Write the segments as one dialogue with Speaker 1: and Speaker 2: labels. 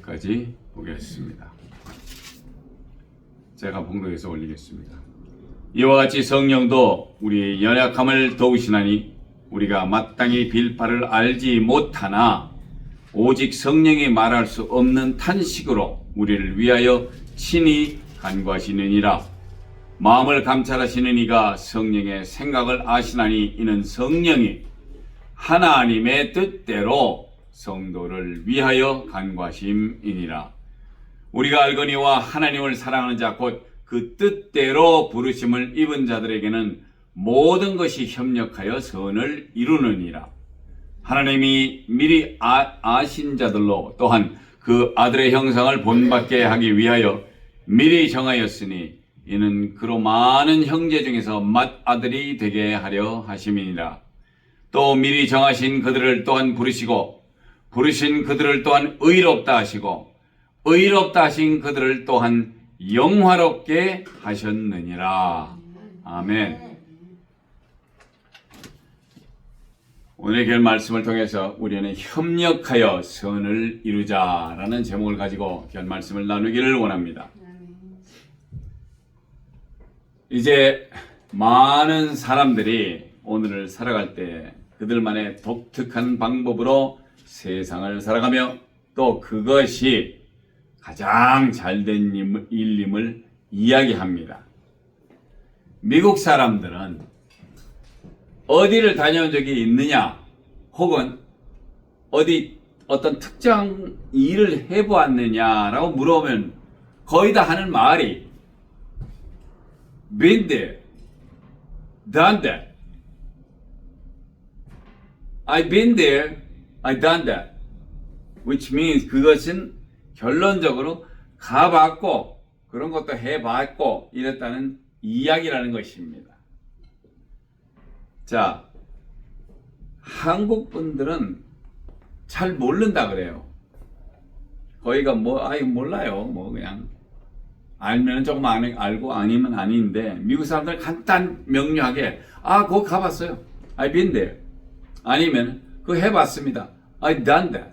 Speaker 1: 16절까지 보겠습니다. 제가 봉독해서 올리겠습니다. 이와 같이 성령도 우리의 연약함을 도우시나니 우리가 마땅히 빌 바를 알지 못하나 오직 성령이 말할 수 없는 탄식으로 우리를 위하여 친히 간구하시느니라. 마음을 감찰하시는 이가 성령의 생각을 아시나니 이는 성령이 하나님의 뜻대로 성도를 위하여 간구하심이니라. 우리가 알거니와 하나님을 사랑하는 자 곧 그 뜻대로 부르심을 입은 자들에게는 모든 것이 협력하여 선을 이루느니라. 하나님이 미리 아신 자들로 또한 그 아들의 형상을 본받게 하기 위하여 미리 정하였으니 이는 그로 많은 형제 중에서 맏아들이 되게 하려 하심이니라. 또 미리 정하신 그들을 또한 부르시고 부르신 그들을 또한 의롭다 하시고 의롭다 하신 그들을 또한 영화롭게 하셨느니라. 아멘. 오늘의 그 말씀을 통해서 우리는 협력하여 선을 이루자라는 제목을 가지고 그 말씀을 나누기를 원합니다. 이제 많은 사람들이 오늘을 살아갈 때 그들만의 독특한 방법으로 세상을 살아가며 또 그것이 가장 잘된 일임을 이야기합니다. 미국 사람들은 어디를 다녀온 적이 있느냐 혹은 어떤 특정 일을 해보았느냐라고 물어보면 거의 다 하는 말이 been there, done that. I've been there, I've done that. Which means 그것은 결론적으로 가봤고 그런 것도 해봤고 이랬다는 이야기라는 것입니다. 자, 한국 분들은 잘 모른다 그래요. 거기가 몰라요. 그냥 알면 조금 알고 아니면 아닌데 미국 사람들 간단 명료하게 거기 가봤어요. I've been there. 아니면 그거 해봤습니다. I've done that.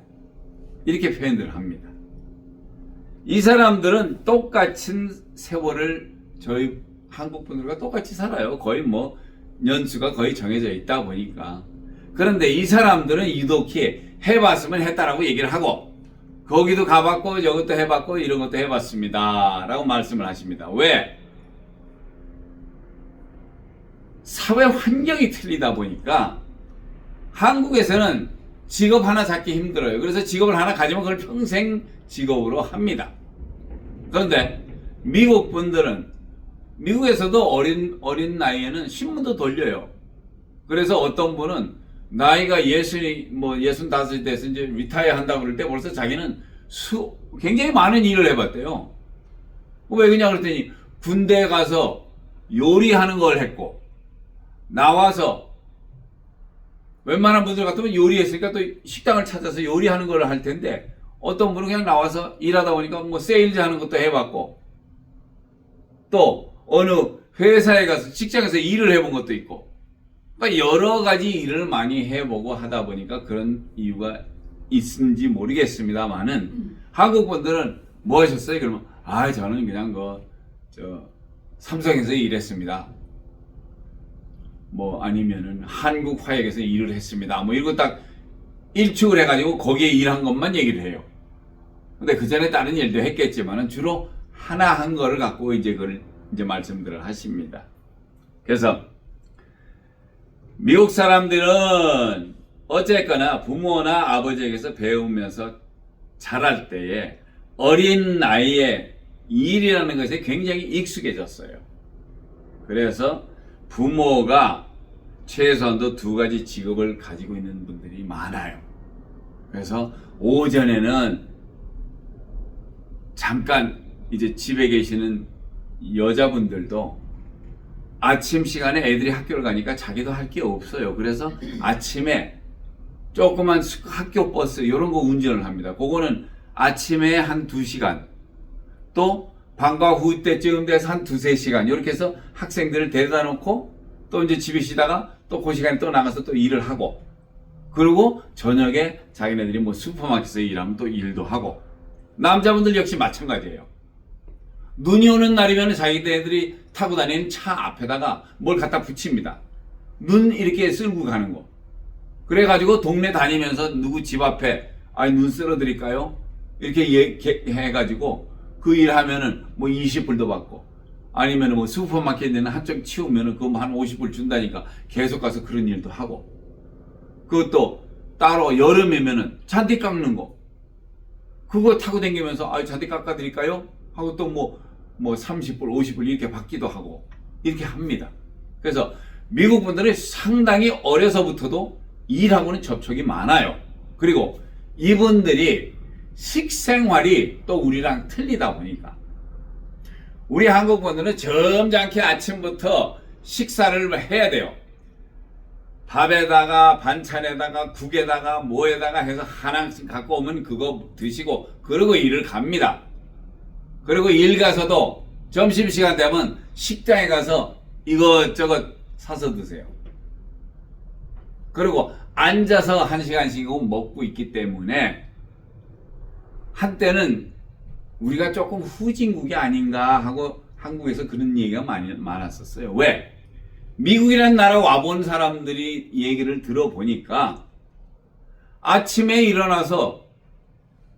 Speaker 1: 이렇게 표현을 합니다. 이 사람들은 똑같은 세월을 저희 한국 분들과 똑같이 살아요. 거의 연수가 거의 정해져 있다 보니까. 그런데 이 사람들은 유독히 해봤으면 했다라고 얘기를 하고 거기도 가봤고 이것도 해봤고 이런 것도 해봤습니다 라고 말씀을 하십니다. 왜? 사회 환경이 틀리다 보니까 한국에서는 직업 하나 잡기 힘들어요. 그래서 직업을 하나 가지면 그걸 평생 직업으로 합니다. 그런데 미국 분들은 미국에서도 어린 나이에는 신문도 돌려요. 그래서 어떤 분은 나이가 65이 돼서 이제 리타이어 한다고 그럴 때 벌써 자기는 굉장히 많은 일을 해봤대요. 왜 그러냐 그랬더니 군대에 가서 요리하는 걸 했고 나와서 웬만한 분들 같으면 요리했으니까 또 식당을 찾아서 요리하는 걸 할 텐데 어떤 분은 그냥 나와서 일하다 보니까 세일즈 하는 것도 해봤고 또 어느 회사에 가서 직장에서 일을 해본 것도 있고 그러니까 여러 가지 일을 많이 해보고 하다 보니까 그런 이유가 있는지 모르겠습니다만은 한국 분들은 뭐 하셨어요? 그러면 저는 그냥 삼성에서 일했습니다. 아니면은 한국 화약에서 일을 했습니다. 이런 거 딱 일축을 해가지고 거기에 일한 것만 얘기를 해요. 근데 그 전에 다른 일도 했겠지만은 주로 하나 한 거를 갖고 그걸 말씀들을 하십니다. 그래서 미국 사람들은 어쨌거나 부모나 아버지에게서 배우면서 자랄 때에 어린 나이에 일이라는 것에 굉장히 익숙해졌어요. 그래서 부모가 최소한도 2가지 직업을 가지고 있는 분들이 많아요. 그래서 오전에는 잠깐 이제 집에 계시는 여자분들도 아침 시간에 애들이 학교를 가니까 자기도 할 게 없어요. 그래서 아침에 조그만 학교 버스 이런 거 운전을 합니다. 그거는 아침에 한 2시간 또 방과 후 때쯤 돼서 한 2-3시간 이렇게 해서 학생들을 데려다 놓고 또 이제 집에 쉬다가 또 그 시간에 또 나가서 또 일을 하고 그리고 저녁에 자기네들이 슈퍼마켓에서 일하면 또 일도 하고 남자분들 역시 마찬가지예요. 눈이 오는 날이면 자기들이 타고 다니는 차 앞에다가 뭘 갖다 붙입니다. 눈 이렇게 쓸고 가는 거. 그래가지고 동네 다니면서 누구 집 앞에 눈 쓸어드릴까요? 이렇게 해가지고 그 일 하면은 뭐 20불도 받고, 아니면 뭐 슈퍼마켓에는 한쪽 치우면은 그거 한 50불 준다니까 계속 가서 그런 일도 하고, 그것도 따로 여름이면은 잔디 깎는 거, 그거 타고 다니면서 잔디 깎아드릴까요? 하고 또 뭐 30불, 50불 이렇게 받기도 하고 이렇게 합니다. 그래서 미국 분들은 상당히 어려서부터도 일하고는 접촉이 많아요. 그리고 이분들이 식생활이 또 우리랑 틀리다 보니까 우리 한국 분들은 점잖게 아침부터 식사를 해야 돼요. 밥에다가 반찬에다가 국에다가 뭐에다가 해서 하나씩 갖고 오면 그거 드시고 그러고 일을 갑니다. 그리고 일 가서도 점심시간 되면 식당에 가서 이것저것 사서 드세요. 그리고 앉아서 1시간씩 먹고 있기 때문에 한때는 우리가 조금 후진국이 아닌가 하고 한국에서 그런 얘기가 많았었어요. 왜? 미국이라는 나라 와본 사람들이 얘기를 들어보니까 아침에 일어나서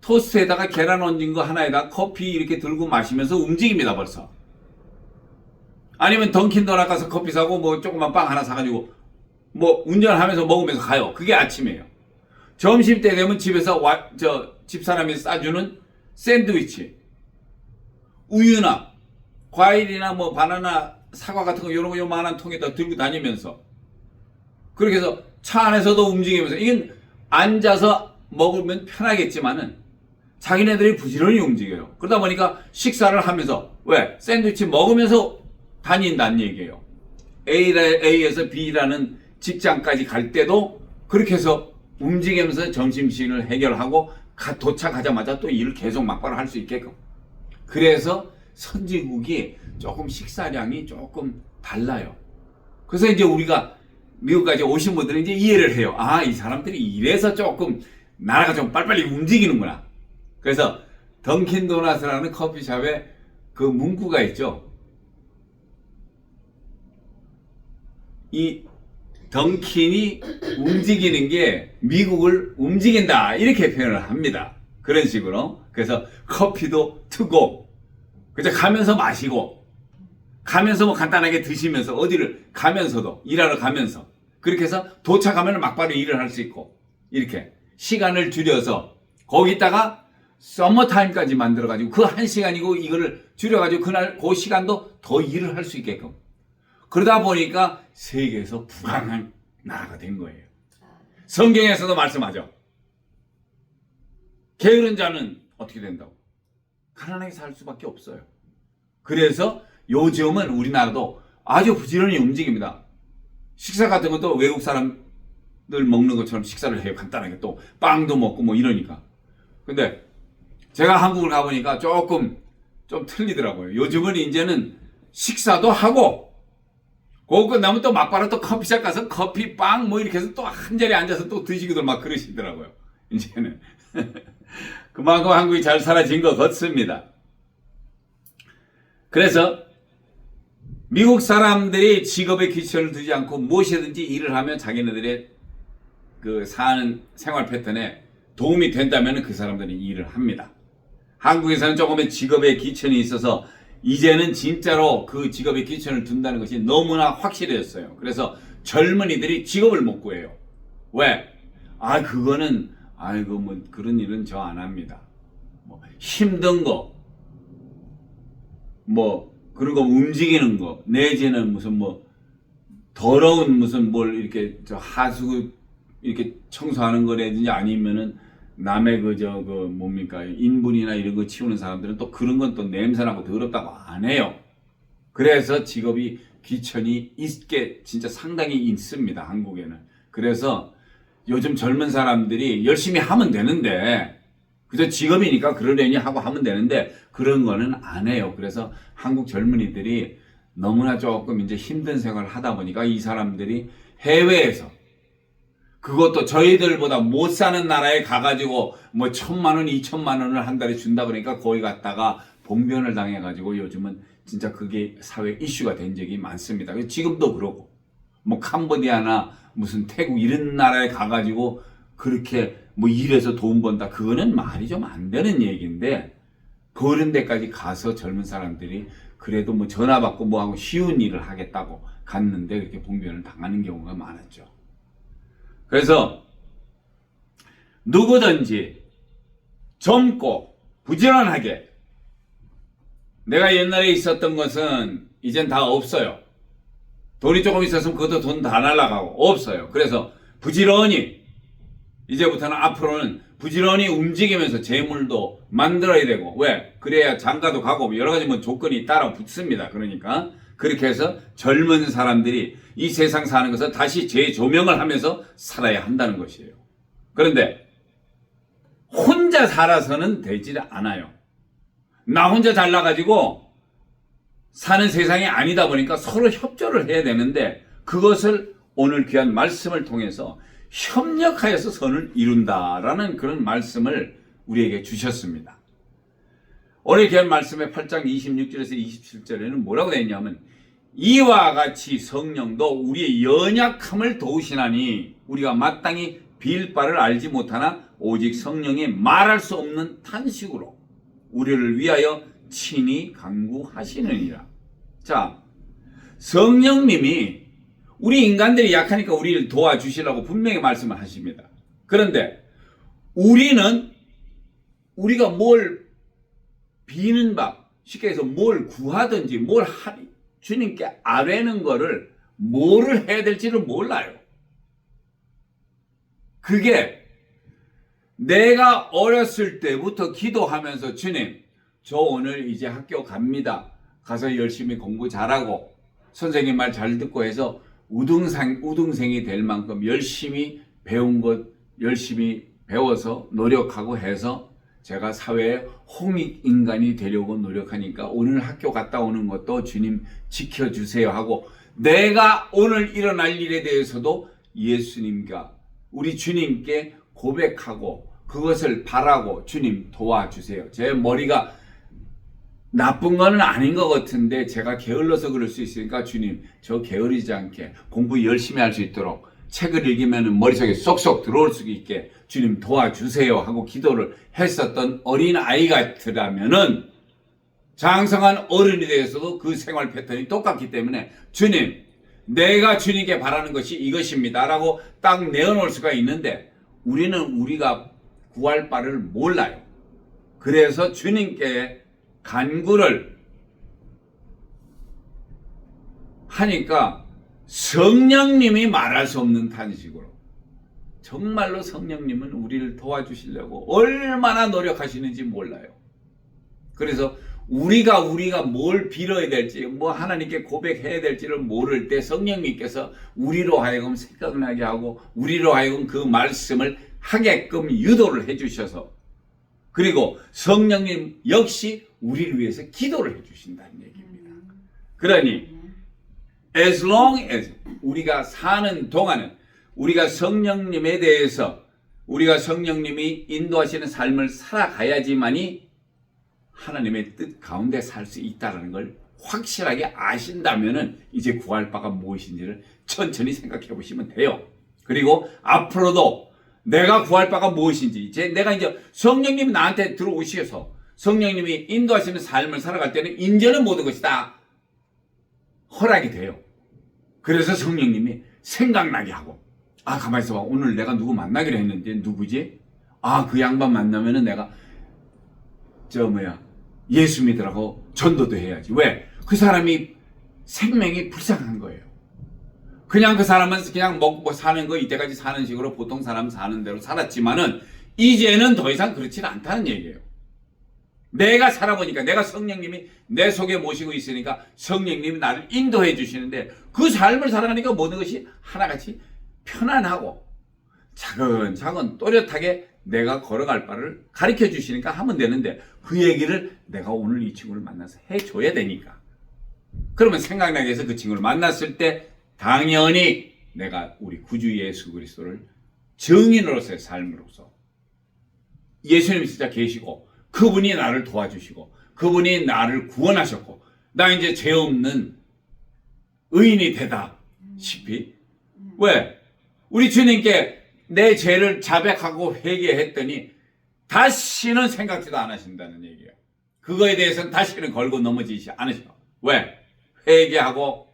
Speaker 1: 토스트에다가 계란 얹은 거 하나에다가 커피 이렇게 들고 마시면서 움직입니다, 벌써. 아니면 던킨도넛 가서 커피 사고 뭐 조그만 빵 하나 사가지고 뭐 운전하면서 먹으면서 가요. 그게 아침이에요. 점심 때 되면 집에서 집사람이 싸주는 샌드위치, 우유나 과일이나 뭐 바나나, 사과 같은 거 이런 거 요만한 통에다 들고 다니면서 그렇게 해서 차 안에서도 움직이면서, 이건 앉아서 먹으면 편하겠지만은 자기네들이 부지런히 움직여요. 그러다 보니까 식사를 하면서, 왜? 샌드위치 먹으면서 다닌다는 얘기예요. A에서 B라는 직장까지 갈 때도 그렇게 해서 움직이면서 점심시간을 해결하고 도착하자마자 또 일을 계속 막바로 할 수 있게끔. 그래서 선진국이 조금 식사량이 조금 달라요. 그래서 이제 우리가 미국까지 오신 분들은 이제 이해를 해요. 이 사람들이 이래서 조금 나라가 좀 빨리빨리 움직이는구나. 그래서 던킨도넛이라는 커피숍에 그 문구가 있죠. 이 던킨이 움직이는 게 미국을 움직인다, 이렇게 표현을 합니다. 그런 식으로. 그래서 커피도 투고, 그저 가면서 마시고, 가면서 뭐 간단하게 드시면서 어디를 가면서도 일하러 가면서 그렇게 해서 도착하면 막바로 일을 할 수 있고, 이렇게 시간을 줄여서 거기다가 서머타임까지 만들어가지고 그 1시간이고 이거를 줄여가지고 그날 그 시간도 더 일을 할 수 있게끔. 그러다 보니까 세계에서 부강한 나라가 된 거예요. 성경에서도 말씀하죠. 게으른 자는 어떻게 된다고? 가난하게 살 수밖에 없어요. 그래서 요즘은 우리나라도 아주 부지런히 움직입니다. 식사 같은 것도 외국 사람들 먹는 것처럼 식사를 해요. 간단하게 또 빵도 먹고 뭐 이러니까. 근데 제가 한국을 가보니까 조금 좀 틀리더라고요. 요즘은 이제는 식사도 하고, 그거 끝나면 또 막바로 또 커피숍 가서 커피, 빵 뭐 이렇게 해서 또 한 자리에 앉아서 또 드시기도 막 그러시더라고요. 이제는. 그만큼 한국이 잘 사라진 것 같습니다. 그래서 미국 사람들이 직업에 기천을 두지 않고 무엇이든지 일을 하면 자기네들의 그 사는 생활 패턴에 도움이 된다면 그 사람들이 일을 합니다. 한국에서는 조금의 직업에 기천이 있어서 이제는 진짜로 그 직업에 기천을 둔다는 것이 너무나 확실해졌어요. 그래서 젊은이들이 직업을 못 구해요. 왜? 그거는 뭐 그런 일은 저 안 합니다. 뭐 힘든 거, 뭐 그런 거 움직이는 거, 내지는 무슨 뭐 더러운 무슨 뭘 이렇게 하수 이렇게 청소하는 거라든지, 아니면은 남의 뭡니까 인분이나 이런 거 치우는 사람들은 또 그런 건 또 냄새나고 더럽다고 안 해요. 그래서 직업이 기천이 있게 진짜 상당히 있습니다, 한국에는. 그래서 요즘 젊은 사람들이 열심히 하면 되는데, 그저 직업이니까 그러려니 하고 하면 되는데 그런 거는 안 해요. 그래서 한국 젊은이들이 너무나 조금 이제 힘든 생활을 하다 보니까 이 사람들이 해외에서 그것도 저희들보다 못 사는 나라에 가가지고 뭐 1,000만 원, 2,000만 원을 한 달에 준다 그러니까 거기 갔다가 봉변을 당해가지고 요즘은 진짜 그게 사회 이슈가 된 적이 많습니다. 지금도 그러고 뭐 캄보디아나 무슨 태국 이런 나라에 가가지고 그렇게 뭐 일해서 돈 번다, 그거는 말이 좀 안 되는 얘기인데 그런 데까지 가서 젊은 사람들이 그래도 뭐 전화 받고 뭐 하고 쉬운 일을 하겠다고 갔는데 그렇게 봉변을 당하는 경우가 많았죠. 그래서 누구든지 젊고 부지런하게, 내가 옛날에 있었던 것은 이젠 다 없어요. 돈이 조금 있었으면 그것도 돈 다 날아가고 없어요. 그래서 부지런히 이제부터는 앞으로는 부지런히 움직이면서 재물도 만들어야 되고, 왜? 그래야 장가도 가고 여러 가지 뭐 조건이 따라 붙습니다. 그러니까 그렇게 해서 젊은 사람들이 이 세상 사는 것을 다시 재조명을 하면서 살아야 한다는 것이에요. 그런데 혼자 살아서는 되지 않아요. 나 혼자 잘나가지고 사는 세상이 아니다 보니까 서로 협조를 해야 되는데 그것을 오늘 귀한 말씀을 통해서 협력하여서 선을 이룬다라는 그런 말씀을 우리에게 주셨습니다. 오늘 귀한 말씀의 8장 26절에서 27절에는 뭐라고 되어 있냐면, 이와 같이 성령도 우리의 연약함을 도우시나니 우리가 마땅히 빌 바를 알지 못하나 오직 성령이 말할 수 없는 탄식으로 우리를 위하여 친히 간구하시느니라. 자, 성령님이 우리 인간들이 약하니까 우리를 도와주시려고 분명히 말씀을 하십니다. 그런데 우리가 뭘 비는 바, 쉽게 해서 뭘 구하든지 뭘 주님께 아뢰는 거를 뭐를 해야 될지를 몰라요. 그게 내가 어렸을 때부터 기도하면서 주님, 저 오늘 이제 학교 갑니다. 가서 열심히 공부 잘하고 선생님 말 잘 듣고 해서 우등생이 될 만큼 열심히 배운 것 열심히 배워서 노력하고 해서 제가 사회의 홍익인간이 되려고 노력하니까 오늘 학교 갔다 오는 것도 주님 지켜주세요 하고, 내가 오늘 일어날 일에 대해서도 예수님과 우리 주님께 고백하고 그것을 바라고, 주님 도와주세요. 제 머리가 나쁜 건 아닌 것 같은데 제가 게을러서 그럴 수 있으니까 주님, 저 게으르지 않게 공부 열심히 할 수 있도록 책을 읽으면 머릿속에 쏙쏙 들어올 수 있게 주님 도와주세요 하고 기도를 했었던 어린아이 같으라면은 장성한 어른이 되어서도 그 생활 패턴이 똑같기 때문에 주님, 내가 주님께 바라는 것이 이것입니다 라고 딱 내어놓을 수가 있는데, 우리는 우리가 구할 바를 몰라요. 그래서 주님께 간구를 하니까 성령님이 말할 수 없는 탄식으로, 정말로 성령님은 우리를 도와주시려고 얼마나 노력하시는지 몰라요. 그래서 우리가 뭘 빌어야 될지, 뭐 하나님께 고백해야 될지를 모를 때 성령님께서 우리로 하여금 생각나게 하고 우리로 하여금 그 말씀을 하게끔 유도를 해주셔서, 그리고 성령님 역시 우리를 위해서 기도를 해주신다는 얘기입니다. 그러니 as long as 우리가 사는 동안은 우리가 성령님에 대해서, 우리가 성령님이 인도하시는 삶을 살아가야지만이 하나님의 뜻 가운데 살 수 있다는 걸 확실하게 아신다면은 이제 구할 바가 무엇인지를 천천히 생각해 보시면 돼요. 그리고 앞으로도 내가 구할 바가 무엇인지, 내가 이제 성령님이 나한테 들어오셔서 성령님이 인도하시는 삶을 살아갈 때는 이제는 모든 것이 다 허락이 돼요. 그래서 성령님이 생각나게 하고, 아 가만히 있어봐, 오늘 내가 누구 만나기로 했는데 누구지? 아 그 양반 만나면은 내가 예수 믿으라고 전도도 해야지. 왜? 그 사람이 생명이 불쌍한 거예요. 그냥 그 사람은 그냥 먹고 사는 거 이때까지 사는 식으로 보통 사람 사는 대로 살았지만은 이제는 더 이상 그렇지 않다는 얘기예요. 내가 살아보니까, 내가 성령님이 내 속에 모시고 있으니까 성령님이 나를 인도해 주시는데 그 삶을 살아가니까 모든 것이 하나같이 편안하고 차근차근 또렷하게 내가 걸어갈 바를 가르쳐 주시니까 하면 되는데, 그 얘기를 내가 오늘 이 친구를 만나서 해줘야 되니까. 그러면 생각나게 해서 그 친구를 만났을 때 당연히 내가 우리 구주 예수 그리스도를 증인으로서의 삶으로서 예수님이 진짜 계시고 그분이 나를 도와주시고 그분이 나를 구원하셨고 나 이제 죄 없는 의인이 되다시피 왜? 우리 주님께 내 죄를 자백하고 회개했더니 다시는 생각지도 안 하신다는 얘기예요. 그거에 대해서는 다시는 걸고 넘어지지 않으셔. 왜? 회개하고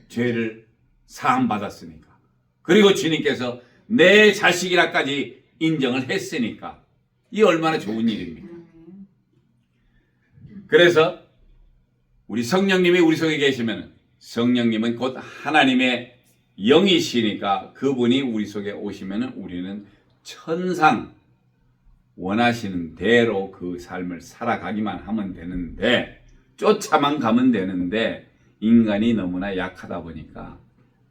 Speaker 1: 죄를 사함받았으니까. 그리고 주님께서 내 자식이라까지 인정을 했으니까. 이 얼마나 좋은 일입니까? 그래서 우리 성령님이 우리 속에 계시면 성령님은 곧 하나님의 영이시니까 그분이 우리 속에 오시면 우리는 천상 원하시는 대로 그 삶을 살아가기만 하면 되는데 쫓아만 가면 되는데 인간이 너무나 약하다 보니까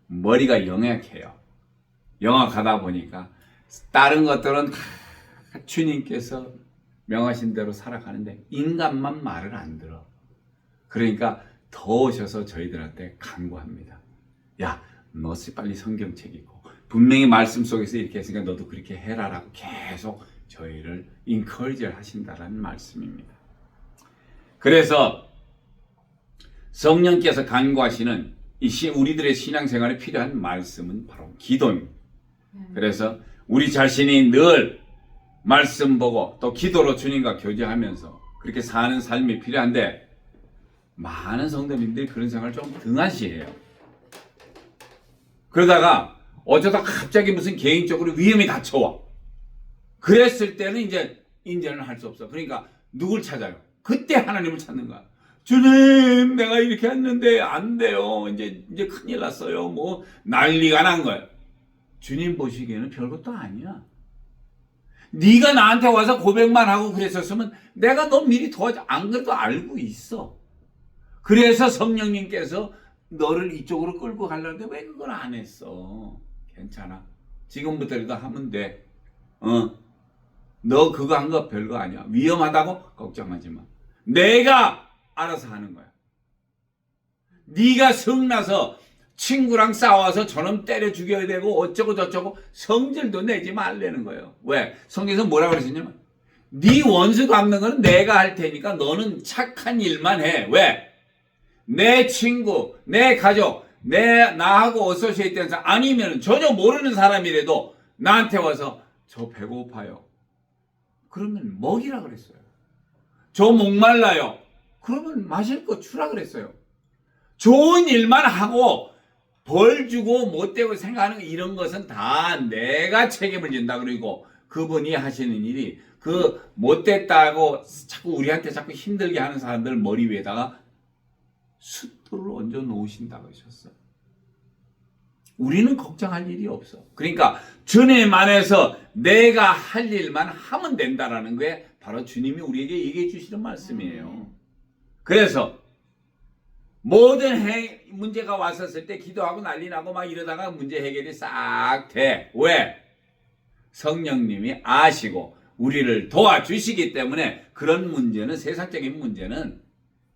Speaker 1: 머리가 영약해요. 영악하다 보니까 다른 것들은 다 주님께서 명하신 대로 살아가는데 인간만 말을 안 들어. 그러니까 더 오셔서 저희들한테 강구합니다. 야, 너 빨리 성경책 읽고 분명히 말씀 속에서 이렇게 했으니까 너도 그렇게 해라라고 계속 저희를 인커리지를 하신다라는 말씀입니다. 그래서 성령께서 간구하시는 우리들의 신앙생활에 필요한 말씀은 바로 기도입니다. 그래서 우리 자신이 늘 말씀 보고 또 기도로 주님과 교제하면서 그렇게 사는 삶이 필요한데 많은 성도님들이 그런 생활을 좀 등한시해요. 그러다가 어쩌다 갑자기 무슨 개인적으로 위험이 닥쳐와. 그랬을 때는 이제 인정을 할 수 없어. 그러니까 누굴 찾아요? 그때 하나님을 찾는 거야. 주님, 내가 이렇게 했는데 안 돼요. 이제 큰일 났어요. 뭐 난리가 난 거예요. 주님 보시기에는 별것도 아니야. 네가 나한테 와서 고백만 하고 그랬었으면 내가 너 미리 도와줘. 안 그래도 알고 있어. 그래서 성령님께서 너를 이쪽으로 끌고 가려는데 왜 그걸 안 했어? 괜찮아. 지금부터라도 하면 돼. 너 그거 한 거 별거 아니야. 위험하다고 걱정하지 마. 내가 알아서 하는 거야. 네가 성나서 친구랑 싸워서 저놈 때려 죽여야 되고 어쩌고 저쩌고 성질도 내지 말라는 거예요. 왜? 성경에서 뭐라고 그러셨냐면 네 원수 갚는 거는 내가 할 테니까 너는 착한 일만 해. 왜? 내 친구, 내 가족, 나하고 어소시에이트 된 사람 아니면 전혀 모르는 사람이라도 나한테 와서 저 배고파요. 그러면 먹이라 그랬어요. 저 목말라요. 그러면 마실 거 주라 그랬어요. 좋은 일만 하고 벌 주고 못되고 생각하는 이런 것은 다 내가 책임을 진다. 그리고 그분이 하시는 일이 그 못됐다고 자꾸 우리한테 자꾸 힘들게 하는 사람들 머리 위에다가 숫돌을 얹어 놓으신다고 하셨어. 우리는 걱정할 일이 없어. 그러니까 주님 안에서 내가 할 일만 하면 된다라는 게 바로 주님이 우리에게 얘기해 주시는 말씀이에요. 그래서 모든 문제가 왔었을 때 기도하고 난리 나고 막 이러다가 문제 해결이 싹 돼. 왜? 성령님이 아시고 우리를 도와주시기 때문에 그런 문제는 세상적인 문제는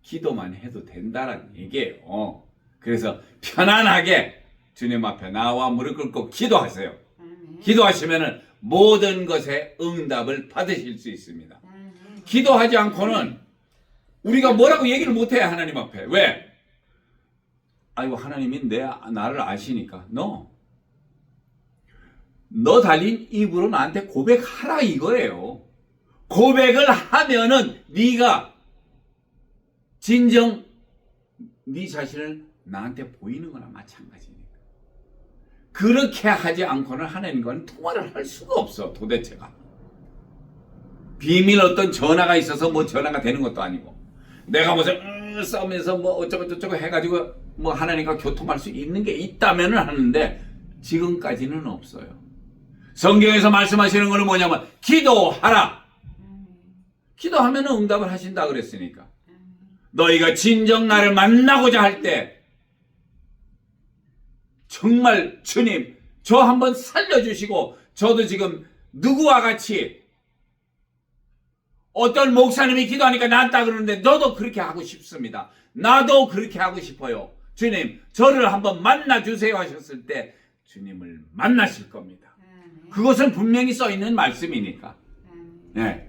Speaker 1: 기도만 해도 된다라는 얘기예요. 그래서 편안하게 주님 앞에 나와 무릎 꿇고 기도하세요. 기도하시면 모든 것에 응답을 받으실 수 있습니다. 기도하지 않고는 우리가 뭐라고 얘기를 못해요. 하나님 앞에. 왜? 아이고 하나님이 나를 아시니까. 너 달린 입으로 나한테 고백하라 이거예요. 고백을 하면은 네가 진정 네 자신을 나한테 보이는 거나 마찬가지니까. 그렇게 하지 않고는 하나님과는 통화를 할 수가 없어. 도대체가. 비밀 어떤 전화가 있어서 뭐 전화가 되는 것도 아니고 내가 무슨 싸우면서 뭐 어쩌고 저쩌고 해가지고 뭐 하나님과 교통할 수 있는 게 있다면은 하는데 지금까지는 없어요. 성경에서 말씀하시는 거는 뭐냐면 기도하라. 기도하면 응답을 하신다 그랬으니까. 너희가 진정 나를 만나고자 할 때 정말 주님 저 한번 살려주시고 저도 지금 누구와 같이 어떤 목사님이 기도하니까 낫다 그러는데 너도 그렇게 하고 싶습니다. 나도 그렇게 하고 싶어요. 주님 저를 한번 만나주세요 하셨을 때 주님을 만나실 겁니다. 그것은 분명히 써 있는 말씀이니까. 네.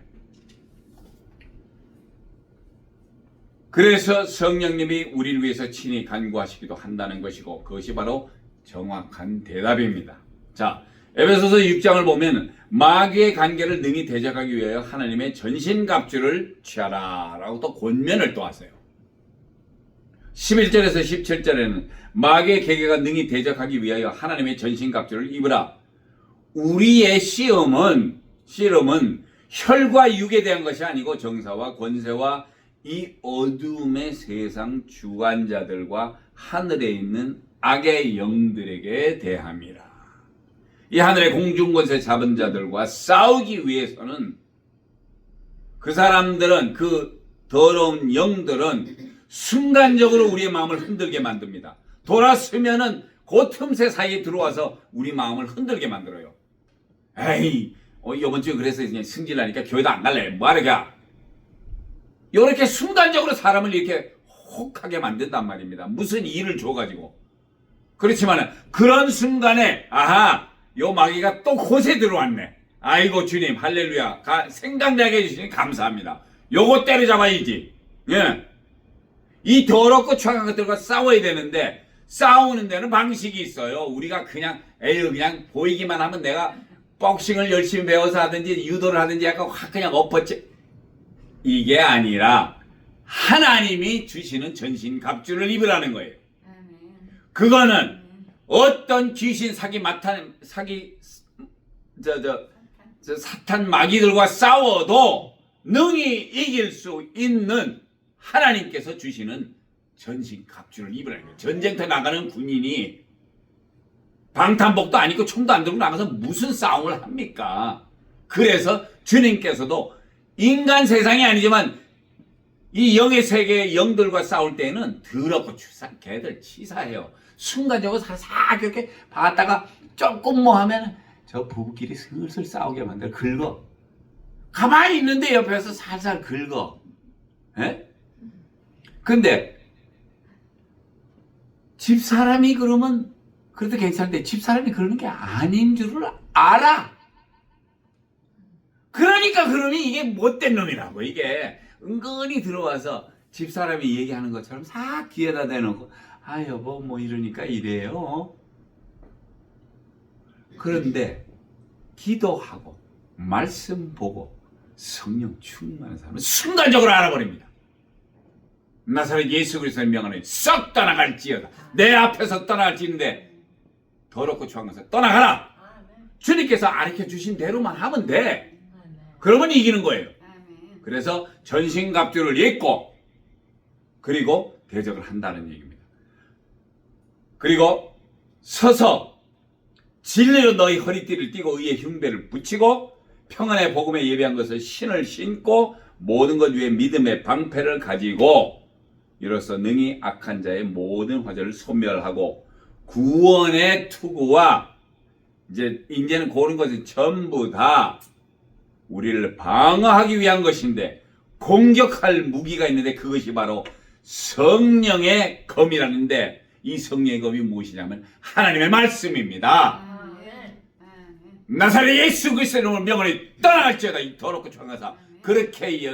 Speaker 1: 그래서 성령님이 우리를 위해서 친히 간구하시기도 한다는 것이고 그것이 바로 정확한 대답입니다. 자, 에베소서 6장을 보면 마귀의 관계를 능히 대적하기 위하여 하나님의 전신갑주를 취하라 라고 또 권면을 또 하세요. 11절에서 17절에는 마귀의 계계가 능히 대적하기 위하여 하나님의 전신갑주를 입으라. 우리의 씨름은 혈과 육에 대한 것이 아니고 정사와 권세와 이 어둠의 세상 주관자들과 하늘에 있는 악의 영들에게 대함이라. 이 하늘의 공중권세 잡은 자들과 싸우기 위해서는 그 사람들은, 그 더러운 영들은 순간적으로 우리의 마음을 흔들게 만듭니다. 돌아서면은 그 틈새 사이에 들어와서 우리 마음을 흔들게 만들어요. 에이, 이번 주에 그래서 그냥 승질나니까 교회도 안 갈래. 뭐하러가? 이렇게 순간적으로 사람을 이렇게 혹하게 만든단 말입니다. 무슨 일을 줘가지고. 그렇지만 그런 순간에 아하, 요 마귀가 또 곳에 들어왔네. 아이고 주님 할렐루야. 생각나게 해주시니 감사합니다. 요거 때려잡아야지. 예. 이 더럽고 추악한 것들과 싸워야 되는데 싸우는 데는 방식이 있어요. 우리가 그냥 그냥 보이기만 하면 내가 복싱을 열심히 배워서 하든지 유도를 하든지 약간 확 그냥 엎어치 이게 아니라 하나님이 주시는 전신갑주를 입으라는 거예요. 그거는 어떤 귀신 사탄 마귀들과 싸워도 능히 이길 수 있는 하나님께서 주시는 전신갑주를 입으라는 거예요. 전쟁터 나가는 군인이 방탄복도 안 입고 총도 안 들고 나가서 무슨 싸움을 합니까? 그래서 주님께서도 인간 세상이 아니지만 이 영의 세계의 영들과 싸울 때는 더럽고 추상 개들 치사해요. 순간적으로 싹 이렇게 봤다가 조금 뭐 하면 저 부부끼리 슬슬 싸우게 만들어. 긁어. 가만히 있는데 옆에서 살살 긁어. 예? 근데 집사람이 그러면 그래도 괜찮은데 집사람이 그러는 게 아닌 줄을 알아. 그러니까 그러니 이게 못된 놈이라고. 이게 은근히 들어와서 집사람이 얘기하는 것처럼 싹 귀에다 대놓고 아 여보 뭐 이러니까 이래요. 그런데 기도하고 말씀 보고 성령 충만한 사람은 순간적으로 알아버립니다. 나사렛 예수 그리스도의 명하에 썩 떠나갈지어다. 내 앞에서 떠나갈지인데 더럽고 추한 것을 떠나가라. 주님께서 가르쳐 주신 대로만 하면 돼. 그러면 이기는 거예요. 그래서 전신갑주를 입고 그리고 대적을 한다는 얘기입니다. 그리고 서서 진리로 너희 허리띠를 띠고 의의 흉배를 붙이고 평안의 복음에 예배한 것을 신을 신고 모든 것 위에 믿음의 방패를 가지고 이로써 능히 악한 자의 모든 화제를 소멸하고 구원의 투구와 이제는 그런 것은 전부 다 우리를 방어하기 위한 것인데 공격할 무기가 있는데 그것이 바로 성령의 검이라는데 이 성령의 검이 무엇이냐면 하나님의 말씀입니다. 나사렛 예수 그리스도의 이름으로 명하노니 떠나갈지어다. 이 더럽고 추악하사 그렇게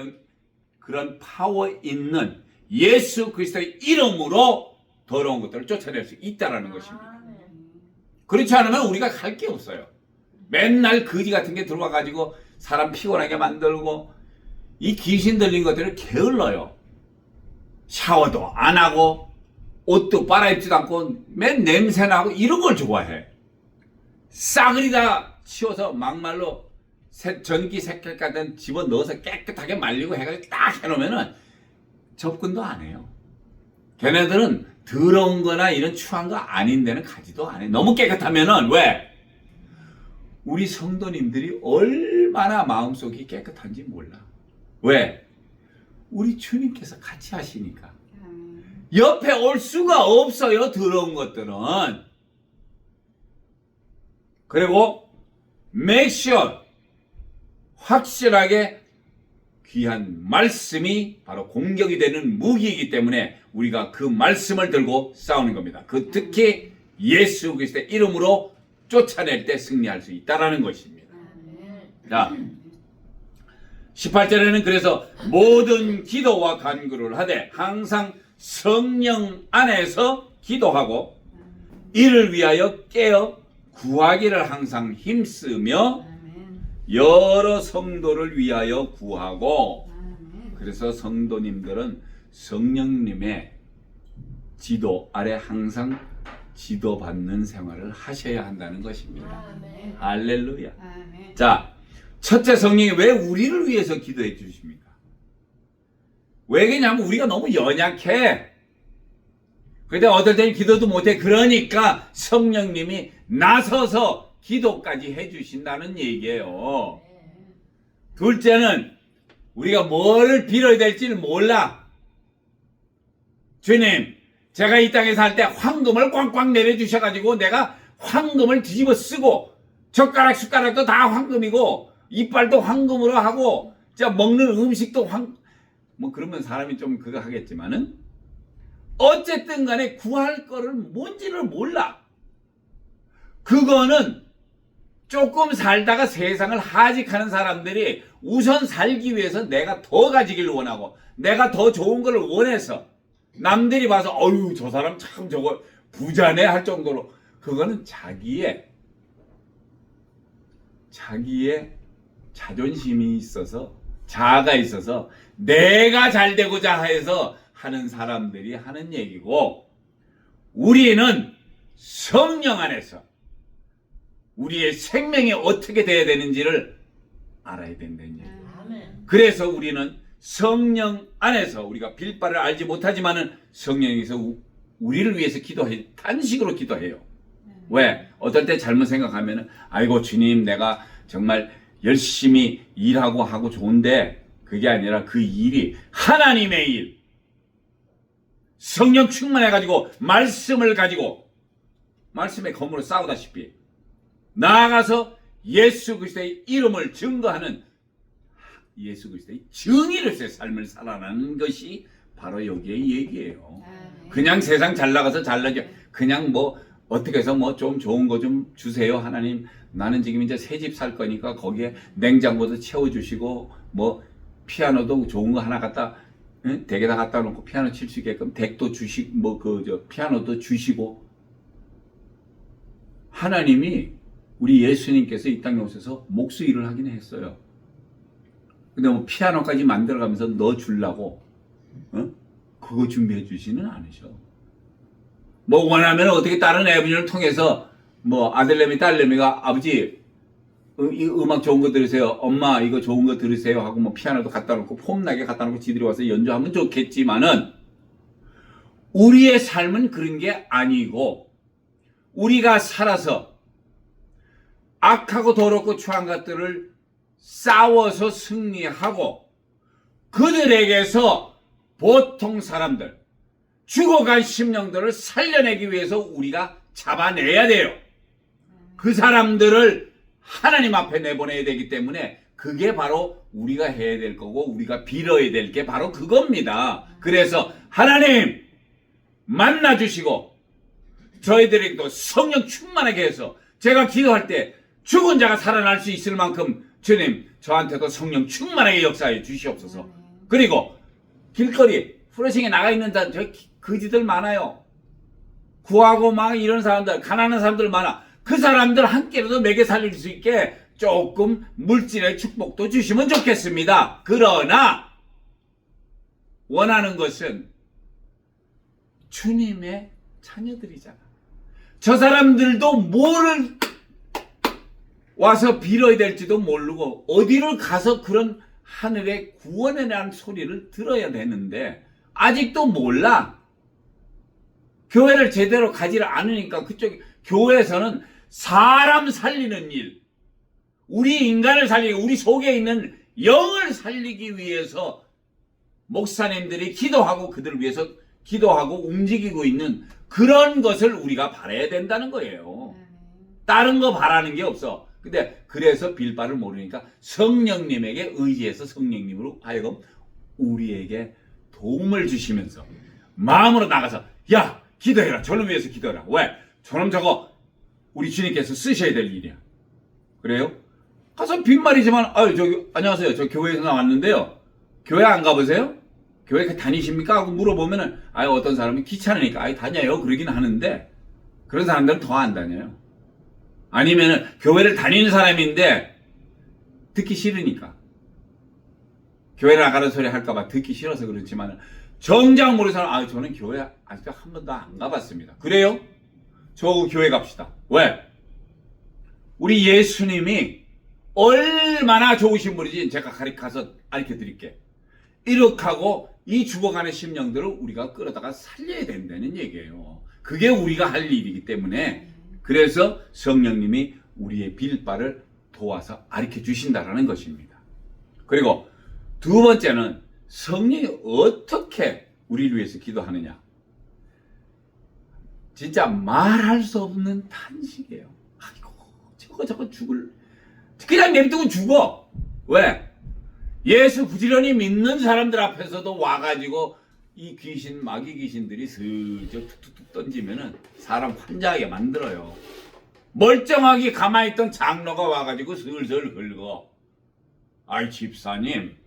Speaker 1: 그런 파워 있는 예수 그리스도의 이름으로 더러운 것들을 쫓아낼 수 있다는 것입니다. 그렇지 않으면 우리가 할 게 없어요. 맨날 거지 같은 게 들어와가지고 사람 피곤하게 만들고 이 귀신 들린 것들을 게을러요. 샤워도 안 하고 옷도 빨아입지도 않고 맨 냄새나고 이런 걸 좋아해. 싸그리 다 치워서 막말로 전기 색깔 같은 집어넣어서 깨끗하게 말리고 해가지고 딱 해놓으면은 접근도 안 해요. 걔네들은 더러운 거나 이런 추한 거 아닌 데는 가지도 안 해. 너무 깨끗하면은 왜? 우리 성도님들이 얼마나 마음속이 깨끗한지 몰라. 왜? 우리 주님께서 같이 하시니까. 옆에 올 수가 없어요. 더러운 것들은. 그리고 make sure 확실하게 귀한 말씀이 바로 공격이 되는 무기이기 때문에 우리가 그 말씀을 들고 싸우는 겁니다. 그 특히 예수 그리스도의 이름으로 쫓아낼 때 승리할 수 있다라는 것입니다. 자, 18절에는 그래서 모든 기도와 간구를 하되 항상 성령 안에서 기도하고 이를 위하여 깨어 구하기를 항상 힘쓰며 여러 성도를 위하여 구하고. 그래서 성도님들은 성령님의 지도 아래 항상 지도받는 생활을 하셔야 한다는 것입니다. 할렐루야. 자, 첫째, 성령이 왜 우리를 위해서 기도해 주십니까? 왜 그러냐면 우리가 너무 연약해. 근데 어떨 때는 기도도 못해. 그러니까 성령님이 나서서 기도까지 해주신다는 얘기예요. 둘째는 우리가 뭐를 빌어야 될지는 몰라. 주님, 제가 이 땅에 살 때 황금을 꽝꽝 내려주셔가지고 내가 황금을 뒤집어 쓰고 젓가락 숟가락도 다 황금이고 이빨도 황금으로 하고 자 먹는 음식도 뭐 그러면 사람이 좀 그거 하겠지만은 어쨌든 간에 구할 거를 뭔지를 몰라. 그거는 조금 살다가 세상을 하직하는 사람들이 우선 살기 위해서 내가 더 가지기를 원하고 내가 더 좋은 걸 원해서 남들이 봐서 어휴 저 사람 참 저거 부자네 할 정도로 그거는 자기의 자존심이 있어서 자아가 있어서 내가 잘 되고자 해서 하는 사람들이 하는 얘기고 우리는 성령 안에서 우리의 생명이 어떻게 돼야 되는지를 알아야 된다는 얘기예요. 그래서 우리는 성령 안에서 우리가 빌 바를 알지 못하지만은 성령에서 우리를 위해서 기도해 단식으로 기도해요. 왜? 어떨 때 잘못 생각하면은 아이고 주님 내가 정말 열심히 일하고 하고 좋은데 그게 아니라 그 일이 하나님의 일 성령 충만해가지고 말씀을 가지고 말씀의 검으로 싸우다시피 나아가서 예수 그리스도의 이름을 증거하는 예수 그리스도의 증인으로서의 삶을 살아가는 것이 바로 여기의 얘기예요. 그냥 세상 잘 나가서 잘나게 그냥 뭐 어떻게 해서 뭐 좀 좋은 거 좀 주세요 하나님 나는 지금 이제 새 집 살 거니까 거기에 냉장고도 채워주시고 뭐 피아노도 좋은 거 하나 갖다 댁에다 갖다 놓고 피아노 칠 수 있게끔 덱도 주시고 뭐 피아노도 주시고 하나님이 우리 예수님께서 이 땅에 오셔서 목수 일을 하긴 했어요. 근데 뭐 피아노까지 만들어가면서 넣어 주려고 그거 준비해 주지는 않으셔. 뭐 원하면 어떻게 다른 애분을 통해서 뭐 아들내미 딸내미가 아버지 이 음악 좋은 거 들으세요. 엄마 이거 좋은 거 들으세요 하고 뭐 피아노도 갖다 놓고 폼나게 갖다 놓고 지들이 와서 연주하면 좋겠지만은 우리의 삶은 그런 게 아니고 우리가 살아서 악하고 더럽고 추한 것들을 싸워서 승리하고 그들에게서 보통 사람들 죽어간 심령들을 살려내기 위해서 우리가 잡아내야 돼요. 그 사람들을 하나님 앞에 내보내야 되기 때문에 그게 바로 우리가 해야 될 거고 우리가 빌어야 될 게 바로 그겁니다. 그래서 하나님 만나주시고 저희들에게도 성령 충만하게 해서 제가 기도할 때 죽은 자가 살아날 수 있을 만큼 주님 저한테도 성령 충만하게 역사해 주시옵소서. 그리고 길거리 프로싱에 나가 있는 저 거지들 많아요. 구하고 막 이런 사람들 가난한 사람들 많아. 그 사람들 한 끼라도 먹여 살릴 수 있게 조금 물질의 축복도 주시면 좋겠습니다. 그러나 원하는 것은 주님의 자녀들이잖아. 저 사람들도 뭐를 와서 빌어야 될지도 모르고 어디를 가서 그런 하늘의 구원에 대한 소리를 들어야 되는데 아직도 몰라. 교회를 제대로 가지를 않으니까 그쪽 교회에서는 사람 살리는 일, 우리 인간을 살리고 우리 속에 있는 영을 살리기 위해서 목사님들이 기도하고 그들을 위해서 기도하고 움직이고 있는 그런 것을 우리가 바라야 된다는 거예요. 다른 거 바라는 게 없어. 근데 그래서 빌 바를 모르니까 성령님에게 의지해서 성령님으로 하여금 우리에게 도움을 주시면서 마음으로 나가서 야 기도해라. 저놈 위해서 기도해라. 왜? 저놈 저거 우리 주님께서 쓰셔야 될 일이야. 그래요? 가서 빈말이지만 저기 안녕하세요. 저 교회에서 나왔는데요. 교회 안 가보세요? 교회 다니십니까? 하고 물어보면은 어떤 사람이 귀찮으니까 다녀요. 그러긴 하는데 그런 사람들은 더 안 다녀요. 아니면은 교회를 다니는 사람인데 듣기 싫으니까 교회를 나가는 소리 할까봐 듣기 싫어서 그렇지만 정작 모르는 사람 저는 교회 아직도 한 번도 안 가봤습니다. 그래요? 저 교회 갑시다. 왜? 우리 예수님이 얼마나 좋으신 분인지 제가 가서 가르쳐 드릴게. 이렇게 하고 이 죽어가는 심령들을 우리가 끌어다가 살려야 된다는 얘기예요. 그게 우리가 할 일이기 때문에 그래서 성령님이 우리의 빌바를 도와서 가르쳐 주신다라는 것입니다. 그리고 두 번째는 성령이 어떻게 우리를 위해서 기도하느냐. 진짜 말할 수 없는 탄식이에요. 저거 죽을 그냥 내비두고 죽어. 왜? 예수 부지런히 믿는 사람들 앞에서도 와가지고 이 귀신 마귀 귀신들이 슬쩍 툭툭툭 던지면은 사람 환장하게 만들어요. 멀쩡하게 가만히 있던 장로가 와가지고 슬슬 긁어. 집사님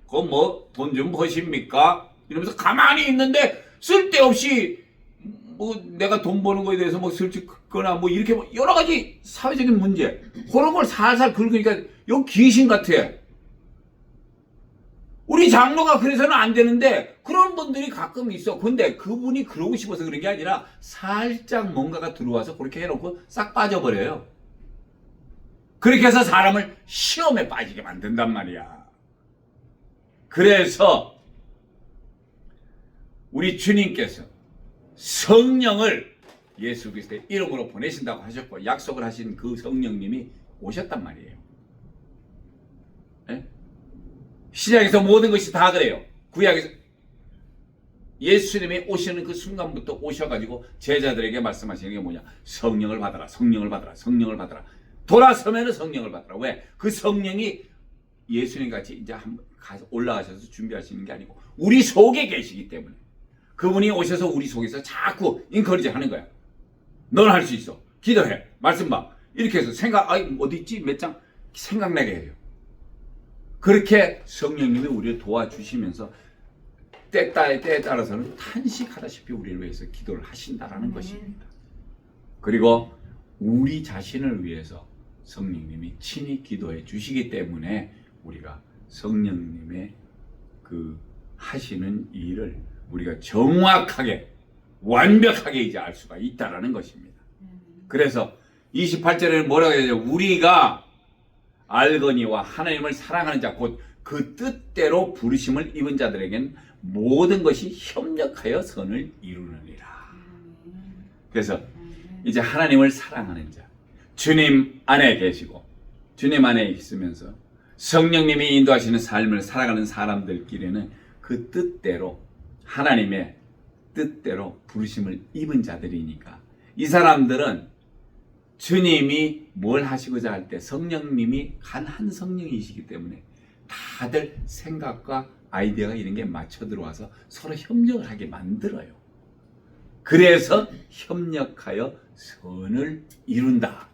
Speaker 1: 그거 뭐 돈 좀 버십니까? 이러면서 가만히 있는데 쓸데없이 내가 돈 버는 거에 대해서 슬쩍 긁거나 이렇게 여러 가지 사회적인 문제 그런 걸 살살 긁으니까 이거 귀신 같아. 우리 장로가 그래서는 안 되는데 그런 분들이 가끔 있어. 근데 그분이 그러고 싶어서 그런 게 아니라 살짝 뭔가가 들어와서 그렇게 해놓고 싹 빠져버려요. 그렇게 해서 사람을 시험에 빠지게 만든단 말이야. 그래서 우리 주님께서 성령을 예수 그리스도의 이름으로 보내신다고 하셨고 약속을 하신 그 성령님이 오셨단 말이에요. 네? 시작에서 모든 것이 다 그래요. 구약에서 예수님이 오시는 그 순간부터 오셔가지고 제자들에게 말씀하시는 게 뭐냐. 성령을 받아라. 성령을 받아라. 성령을 받아라. 돌아서면은 성령을 받아라. 왜? 그 성령이 예수님 같이 이제 한번 올라가셔서 준비하시는 게 아니고 우리 속에 계시기 때문에 그분이 오셔서 우리 속에서 자꾸 인커리지 하는 거야. 넌 할 수 있어. 기도해. 말씀 봐. 이렇게 해서 어디 있지? 몇 장 생각나게 해요. 그렇게 성령님이 우리를 도와주시면서 때에 따라서는 탄식하다시피 우리를 위해서 기도를 하신다라는 것입니다. 그리고 우리 자신을 위해서 성령님이 친히 기도해 주시기 때문에 우리가 성령님의 그 하시는 일을 우리가 정확하게 완벽하게 이제 알 수가 있다라는 것입니다. 그래서 28절에는 뭐라고 해야 되죠? 우리가 알거니와 하나님을 사랑하는 자 곧 그 뜻대로 부르심을 입은 자들에겐 모든 것이 협력하여 선을 이루느니라. 그래서 이제 하나님을 사랑하는 자, 주님 안에 계시고 주님 안에 있으면서 성령님이 인도하시는 삶을 살아가는 사람들끼리는 그 뜻대로 하나님의 뜻대로 부르심을 입은 자들이니까 이 사람들은 주님이 뭘 하시고자 할 때 성령님이 한 성령이시기 때문에 다들 생각과 아이디어가 이런 게 맞춰 들어와서 서로 협력을 하게 만들어요. 그래서 협력하여 선을 이룬다.